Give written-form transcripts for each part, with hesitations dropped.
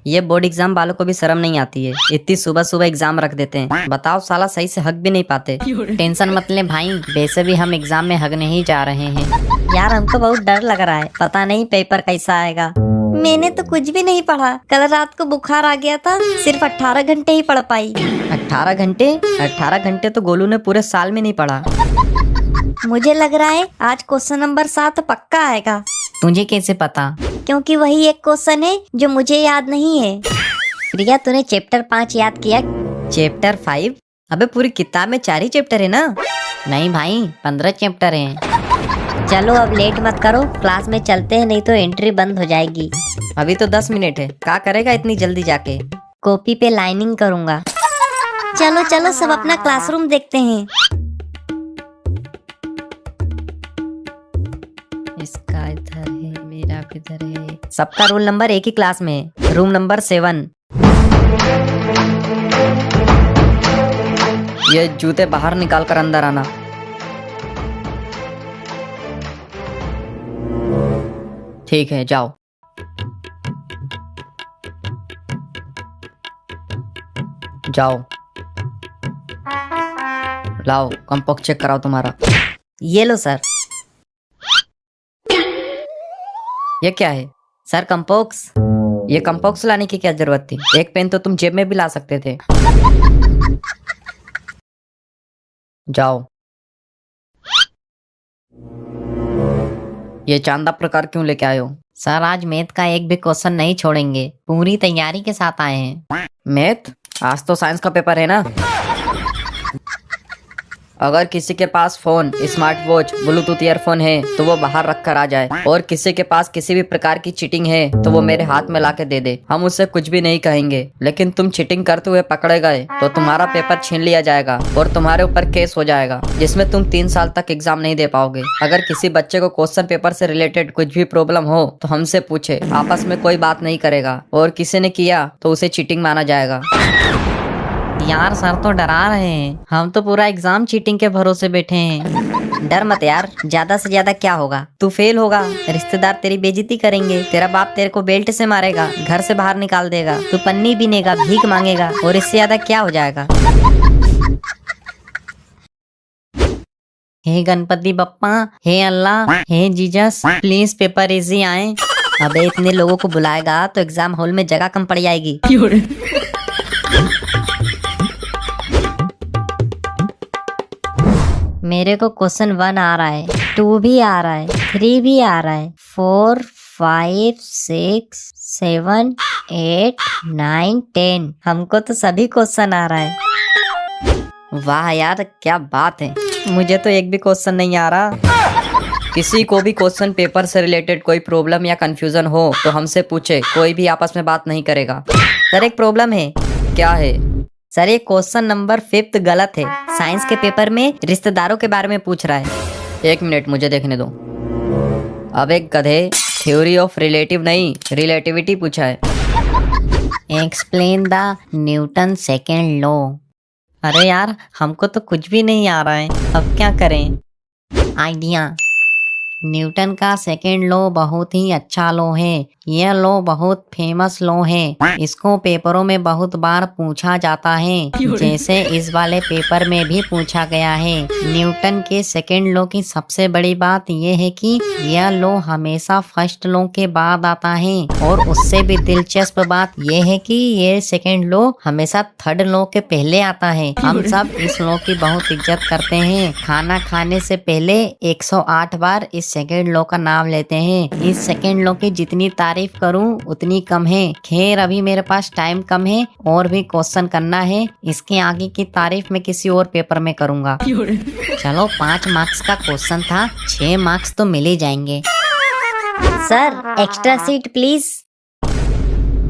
ये board exam वालों को भी शर्म नहीं आती है, इतनी सुबह सुबह एग्जाम रख देते हैं। बताओ साला सही से हक भी नहीं पाते। टेंशन मत ले भाई, वैसे भी हम एग्जाम में हगने ही जा रहे हैं। यार हमको बहुत डर लग रहा है, पता नहीं पेपर कैसा आएगा। मैंने तो कुछ भी नहीं पढ़ा, कल रात को बुखार आ गया था, सिर्फ 18 घंटे ही पढ़ पाई। 18 घंटे? 18 घंटे तो गोलू ने पूरे साल में नहीं पढ़ा। मुझे लग रहा है आज क्वेश्चन नंबर 7 पक्का आएगा। तुझे कैसे पता? क्योंकि वही एक क्वेश्चन है जो मुझे याद नहीं है। प्रिया तूने चैप्टर 5 याद किया? चैप्टर 5? अबे पूरी किताब में 4 ही चैप्टर है ना? नहीं भाई, 15 चैप्टर हैं। चलो अब लेट मत करो, क्लास में चलते हैं, नहीं तो एंट्री बंद हो जाएगी। अभी तो 10 मिनट है, क्या करेगा इतनी जल्दी जाके? कॉपी पे लाइनिंग करूंगा। चलो चलो सब अपना क्लासरूम देखते हैं। इसका इधर है, मेरा किधर है? सबका रोल नंबर एक ही क्लास में है, रूम नंबर 7। ये जूते बाहर निकाल कर अंदर आना। ठीक है जाओ। जाओ लाओ कंपोक्स चेक कराओ तुम्हारा। ये लो सर। ये क्या है? सर कंपोक्स। ये कंपोक्स लाने की क्या जरूरत थी? एक पेन तो तुम जेब में भी ला सकते थे। जाओ। ये चांदा प्रकार क्यों लेके आए हो? सर आज मैथ का एक भी क्वेश्चन नहीं छोड़ेंगे, पूरी तैयारी के साथ आए हैं। मैथ? आज तो साइंस का पेपर है ना। अगर किसी के पास phone, smart watch, bluetooth earphone है तो वो बाहर रख कर आ जाए, और किसी के पास किसी भी प्रकार की चीटिंग है तो वो मेरे हाथ में लाके दे दे। हम उससे कुछ भी नहीं कहेंगे, लेकिन तुम चीटिंग करते हुए पकड़े गए तो तुम्हारा पेपर छीन लिया जाएगा और तुम्हारे ऊपर केस हो जाएगा, जिसमें तुम 3 साल तक एग्जाम नहीं दे पाओगे। अगर किसी बच्चे को क्वेश्चन पेपर से रिलेटेड कुछ भी प्रॉब्लम हो तो हमसे पूछे, आपस में कोई बात नहीं करेगा, और किसी ने किया तो उसे चीटिंग माना जाएगा। यार सर तो डरा रहे हैं, हम तो पूरा एग्जाम चीटिंग के भरोसे बैठे हैं। डर मत यार, ज्यादा से ज्यादा क्या होगा, तू फेल होगा, रिश्तेदार तेरी बेइज्जती करेंगे, तेरा बाप तेरे को बेल्ट से मारेगा, घर से बाहर निकाल देगा, तू पन्नी बीनेगा, भीख मांगेगा, और इससे ज्यादा क्या हो जाएगा। हे गणपति बप्पा, हे अल्लाह, हे जीसस, प्लीज पेपर इजी आए। अबे इतने लोगों को बुलाएगा तो एग्जाम हॉल में जगह कम पड़ जाएगी। मेरे को क्वेश्चन 1 आ रहा है, 2 भी आ रहा है, 3 भी आ रहा है, 4, 5, 6, 7, 8, 9, 10। हमको तो सभी क्वेश्चन आ रहा है। वाह यार क्या बात है, मुझे तो एक भी क्वेश्चन नहीं आ रहा। किसी को भी क्वेश्चन पेपर से रिलेटेड कोई प्रॉब्लम या कंफ्यूजन हो तो हमसे पूछे, कोई भी आपस में बात नहीं करेगा। सर एक प्रॉब्लम है। क्या है? सर ये क्वेश्चन नंबर 5 गलत है, साइंस के पेपर में रिश्तेदारों के बारे में पूछ रहा है। 1 मिनट मुझे देखने दो। अब एक गधे, थ्योरी ऑफ रिलेटिव नहीं रिलेटिविटी पूछा है। Explain the Newton second law. अरे यार हमको तो कुछ भी नहीं आ रहा है, अब क्या करें? आइडिया, न्यूटन का सेकेंड लॉ बहुत ही अच्छा लॉ है। यह लॉ बहुत फेमस लॉ है, इसको पेपरों में बहुत बार पूछा जाता है, जैसे इस वाले पेपर में भी पूछा गया है। न्यूटन के सेकेंड लॉ की सबसे बड़ी बात यह है कि यह लॉ हमेशा फर्स्ट लॉ के बाद आता है, और उससे भी दिलचस्प बात यह है कि ये सेकेंड लॉ हमेशा थर्ड लॉ के पहले आता है। हम सब इस लॉ की बहुत इज्जत करते हैं। खाना खाने से पहले 108 बार इस सेकेंड लॉ का नाम लेते हैं। इस सेकेंड लॉ की जितनी तारीफ करूं उतनी कम है। खैर अभी मेरे पास टाइम कम है और भी क्वेश्चन करना है, इसके आगे की तारीफ मैं किसी और पेपर में करूंगा। चलो 5 मार्क्स का क्वेश्चन था, 6 मार्क्स तो मिल ही जाएंगे। Sir extra seat please.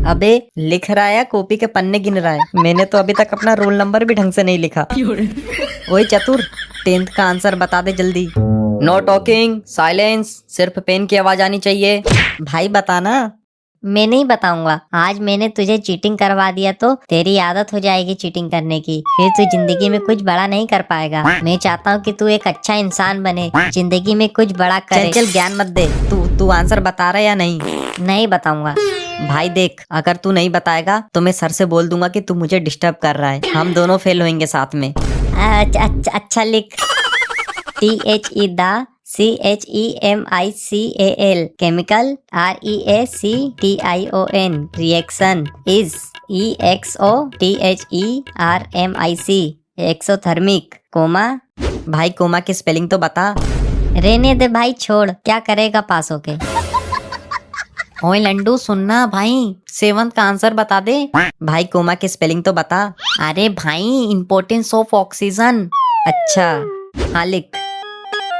अबे लिख रहा है, कॉपी के पन्ने गिन रहा है। मैंने तो अभी तक अपना रोल नंबर भी ढंग से नहीं लिखा। ओए चतुर, 10th का आंसर बता दे जल्दी। नो टॉकिंग, साइलेंस, सिर्फ पेन की आवाज आनी चाहिए। भाई बताना। मैं नहीं बताऊंगा, आज मैंने तुझे चीटिंग करवा दिया तो तेरी आदत हो जाएगी चीटिंग करने की, फिर तू जिंदगी में कुछ बड़ा नहीं कर पाएगा। मैं चाहता हूँ कि तू एक अच्छा इंसान बने, जिंदगी में कुछ बड़ा करे। चल ज्ञान मत दे, तू आंसर बता रहा है या नहीं? नहीं बताऊंगा। भाई देख, अगर तू नहीं बताएगा तो मैं सर से बोल दूंगा कि तू मुझे डिस्टर्ब कर रहा है। हम दोनों फेल होंगे साथ में। अच्छा लिख। THE CHEMICAL chemical. REACTION reaction. Is EXOTHERMIC exothermic. Comma. भाई कोमा की स्पेलिंग तो बता। रहने दे भाई, छोड़, क्या करेगा पास होके। ओए लंडू सुनना भाई, 7th का आंसर बता दे। भाई कोमा की स्पेलिंग तो बता। अरे भाई, इम्पोर्टेंस ऑफ ऑक्सीजन। अच्छा हाँ लिख।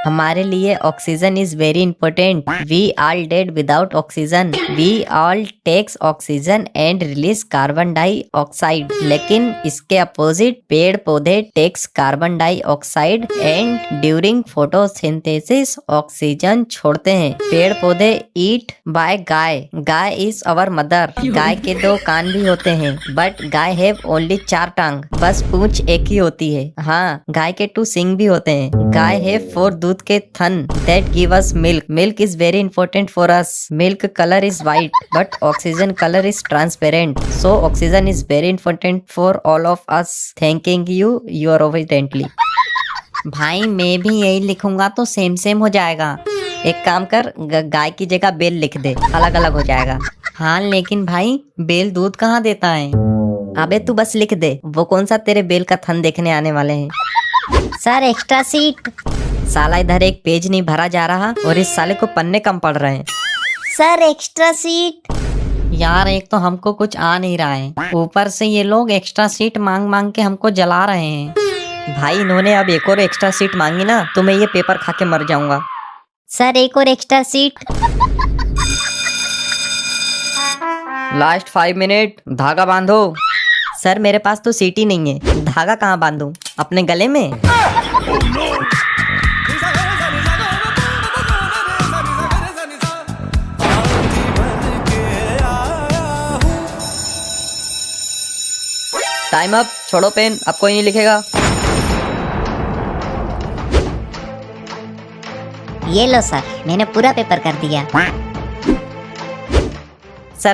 हमारे लिए oxygen is very important. We all dead without oxygen. We all takes oxygen and release carbon dioxide. लेकिन इसके अपोजिट पेड़ पौधे takes carbon dioxide and during photosynthesis oxygen छोड़ते हैं। पेड़ पौधे ईट बाय गाय। गाय इज अवर मदर। गाय के 2 कान भी होते हैं, बट गाय हैव ओनली 4 टांग। बस पूंछ एक ही होती है। हाँ, गाय के 2 सिंग भी होते हैं। गाय हैव 4 दूध के थन that give us milk. Milk is very important for us. Milk color is white, but oxygen color is transparent. So oxygen is very important for all of us. Thanking you, you are obediently. भाई मैं भी यही लिखूंगा तो same हो जाएगा। एक काम कर, गाय की जगह बेल लिख दे, अलग अलग हो जाएगा। हाँ लेकिन भाई, बेल दूध कहाँ देता है? अबे तू बस लिख दे, वो कौन सा तेरे बेल का थन देखने आने वाले हैं। Sir extra seat. साला इधर एक पेज नहीं भरा जा रहा और इस साले को पन्ने कम पड़ रहे हैं। Sir extra seat. यार एक तो हमको कुछ आ नहीं रहा है, ऊपर से ये लोग एक्स्ट्रा सीट मांग के हमको जला रहे हैं। भाई इन्होंने अब एक और एक्स्ट्रा सीट मांगी ना तो मैं ये पेपर खा के मर जाऊंगा। सर एक और एक्स्ट्रा सीट। लास्ट 5 मिनट, धागा बांधो। सर मेरे पास तो सीट ही नहीं है, धागा कहाँ बांधूं? अपने गले में? टाइम अप, छोड़ो पेन, अब कोई नहीं लिखेगा। ये लो सर, मैंने पूरा पेपर कर दिया।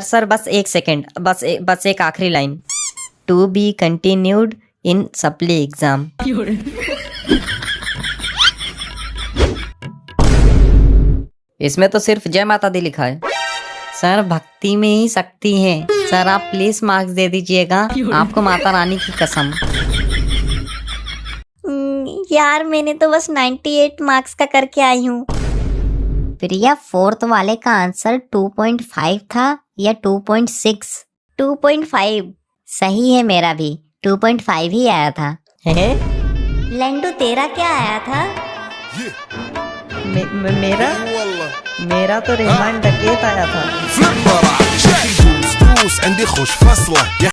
सर बस 1 सेकेंड, बस एक आखिरी line. To be continued in supply exam. इसमें तो सिर्फ जय माता दी लिखा है। सर भक्ति में ही शक्ति है। सर आप प्लीज मार्क्स दे दीजिएगा, आपको माता रानी की कसम। यार मैंने तो बस 98 मार्क्स का करके आई हूँ। प्रिया, 4th वाले का आंसर 2.5 था या 2.6? 2.5 सही है, मेरा भी 2.5 ही आया था। लंडू तेरा क्या आया था? मेरा तो रहमान डकैत आया था।